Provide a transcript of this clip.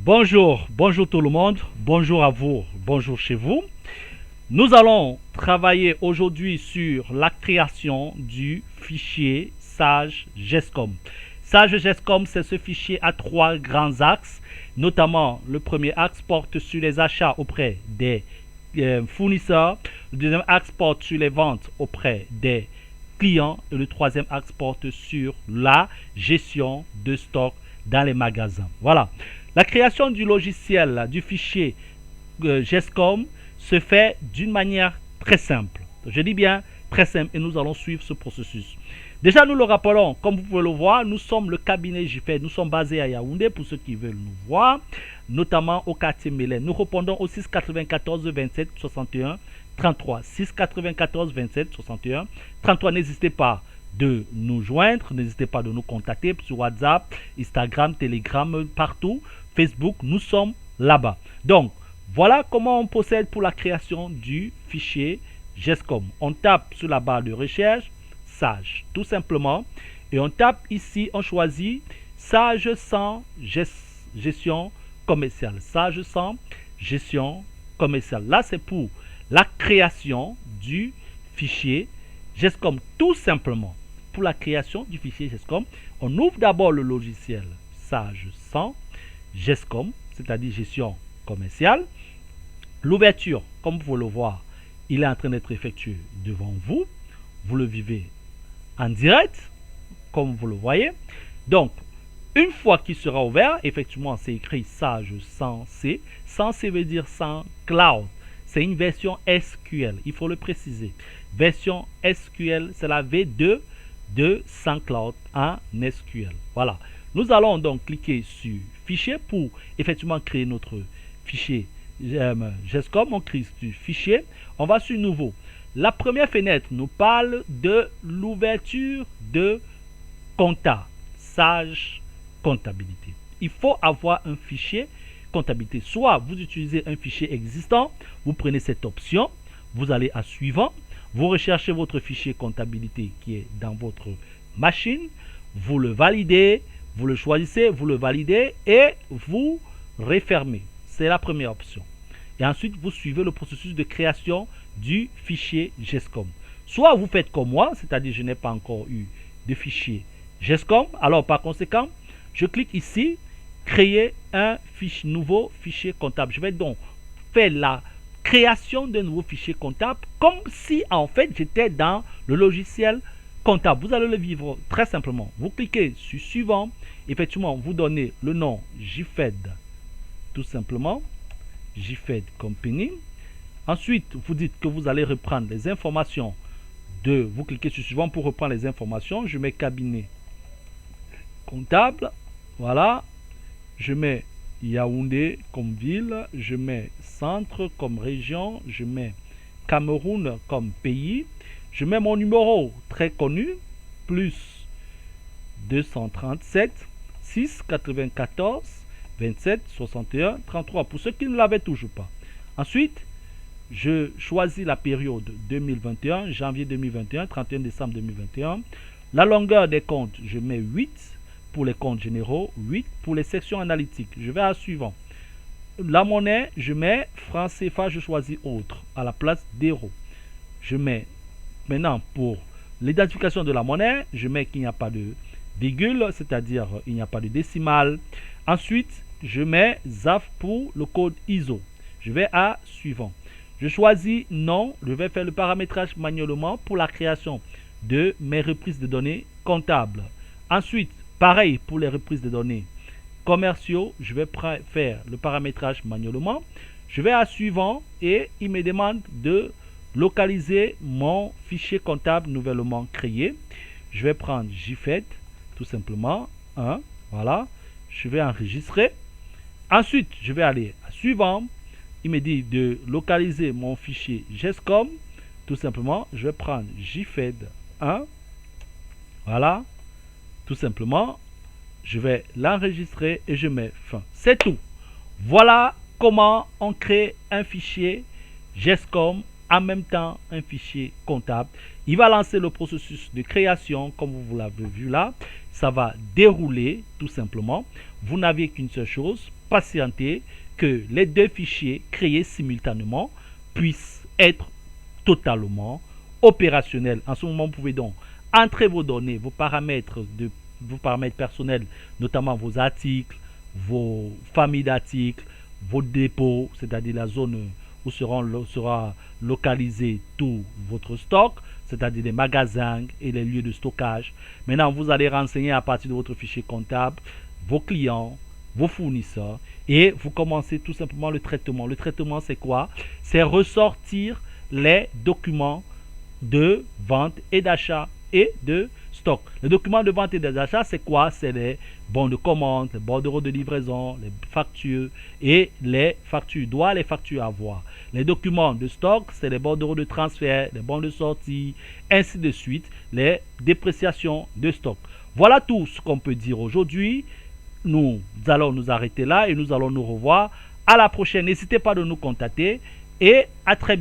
Bonjour tout le monde, bonjour à vous, bonjour chez vous. Nous allons travailler aujourd'hui sur la création du fichier Sage GESCOM. Sage GESCOM, c'est ce fichier à trois grands axes, notamment le premier axe porte sur les achats auprès des fournisseurs, le deuxième axe porte sur les ventes auprès des clients et le troisième axe porte sur la gestion de stock dans les magasins. Voilà. La création du logiciel, du fichier GESCOM se fait d'une manière très simple. Je dis bien très simple et nous allons suivre ce processus. Déjà, nous le rappelons, comme vous pouvez le voir, nous sommes le cabinet JFED. Nous sommes basés à Yaoundé pour ceux qui veulent nous voir, notamment au quartier Mélène. Nous répondons au 694 27 61 33. 694 27 61 33. N'hésitez pas de nous joindre, n'hésitez pas de nous contacter sur WhatsApp, Instagram, Telegram, partout, Facebook, nous sommes là-bas. Donc, voilà comment on procède pour la création du fichier GESCOM. On tape sur la barre de recherche Sage, tout simplement, et on tape ici, on choisit Sage sans gestion commerciale. Sage sans gestion commerciale. Là, c'est pour la création du fichier GESCOM, tout simplement. Pour la création du fichier GESCOM, on ouvre d'abord le logiciel Sage sans GESCOM, c'est-à-dire gestion commerciale. L'ouverture, comme vous pouvez le voir, il est en train d'être effectué devant vous. Vous le vivez en direct, comme vous le voyez. Donc, une fois qu'il sera ouvert, effectivement, c'est écrit Sage sans C. Sans C veut dire sans cloud. C'est une version SQL, il faut le préciser. Version SQL, c'est la V2 de sans cloud en SQL. Voilà. Nous allons donc cliquer sur fichier pour effectivement créer notre fichier GESCOM. On crée sur fichier. On va sur nouveau. La première fenêtre nous parle de l'ouverture de compta. Sage comptabilité. Il faut avoir un fichier comptabilité. Soit vous utilisez un fichier existant, vous prenez cette option, vous allez à suivant, vous recherchez votre fichier comptabilité qui est dans votre machine, vous le validez, vous le choisissez, vous le validez et vous refermez. C'est la première option. Et ensuite, vous suivez le processus de création du fichier GESCOM. Soit vous faites comme moi, c'est-à-dire je n'ai pas encore eu de fichier GESCOM. Alors, par conséquent, je clique ici, créer un nouveau fichier comptable. Je vais donc faire la création d'un nouveau fichier comptable comme si en fait j'étais dans le logiciel comptable. Vous allez le vivre très simplement. Vous cliquez sur suivant. Effectivement, vous donnez le nom JFED, tout simplement. JFED Company. Ensuite, vous dites que vous allez reprendre les informations de... Vous cliquez sur suivant pour reprendre les informations. Je mets cabinet comptable. Voilà. Je mets Yaoundé comme ville. Je mets centre comme région. Je mets Cameroun comme pays. Je mets mon numéro très connu. Plus 237 6 94 27 61 33. Pour ceux qui ne l'avaient toujours pas. Ensuite, je choisis la période 2021, janvier 2021, 31 décembre 2021. La longueur des comptes, je mets 8 pour les comptes généraux, 8 pour les sections analytiques. Je vais à suivant. La monnaie, je mets franc CFA, je choisis autre à la place d'euros. Je mets maintenant pour l'identification de la monnaie, je mets qu'il n'y a pas de virgule, c'est-à-dire il n'y a pas de décimale. Ensuite, je mets ZAF pour le code ISO. Je vais à suivant. Je choisis non, je vais faire le paramétrage manuellement pour la création de mes reprises de données comptables. Ensuite, pareil pour les reprises de données commerciaux, je vais faire le paramétrage manuellement. Je vais à suivant et il me demande de localiser mon fichier comptable nouvellement créé. Je vais prendre JFED, tout simplement, 1, voilà. Je vais enregistrer. Ensuite, je vais aller à suivant. Il me dit de localiser mon fichier GESCOM. Tout simplement, je vais prendre JFED 1. Voilà. Tout simplement, je vais l'enregistrer et je mets fin. C'est tout. Voilà comment on crée un fichier GESCOM, en même temps un fichier comptable. Il va lancer le processus de création, comme vous l'avez vu là. ça va dérouler tout simplement. Vous n'avez qu'une seule chose, patienter que les deux fichiers créés simultanément puissent être totalement opérationnels. En ce moment, vous pouvez donc entrer vos données, vos paramètres personnels, notamment vos articles, vos familles d'articles, vos dépôts, c'est-à-dire la zone où sera localisé tout votre stock, c'est-à-dire les magasins et les lieux de stockage. Maintenant, vous allez renseigner à partir de votre fichier comptable vos clients, vos fournisseurs, et vous commencez tout simplement le traitement. Le traitement, c'est quoi? C'est ressortir les documents de vente et d'achat et de stock. Les documents de vente et d'achat, c'est quoi? C'est les bons de commande, les bordereaux de livraison, les factures et les factures droits, les factures à voir. Les documents de stock, c'est les bordereaux de transfert, les bons de sortie, ainsi de suite, les dépréciations de stock. Voilà tout ce qu'on peut dire aujourd'hui. Nous allons nous arrêter là et nous allons nous revoir à la prochaine. N'hésitez pas de nous contacter et à très bientôt.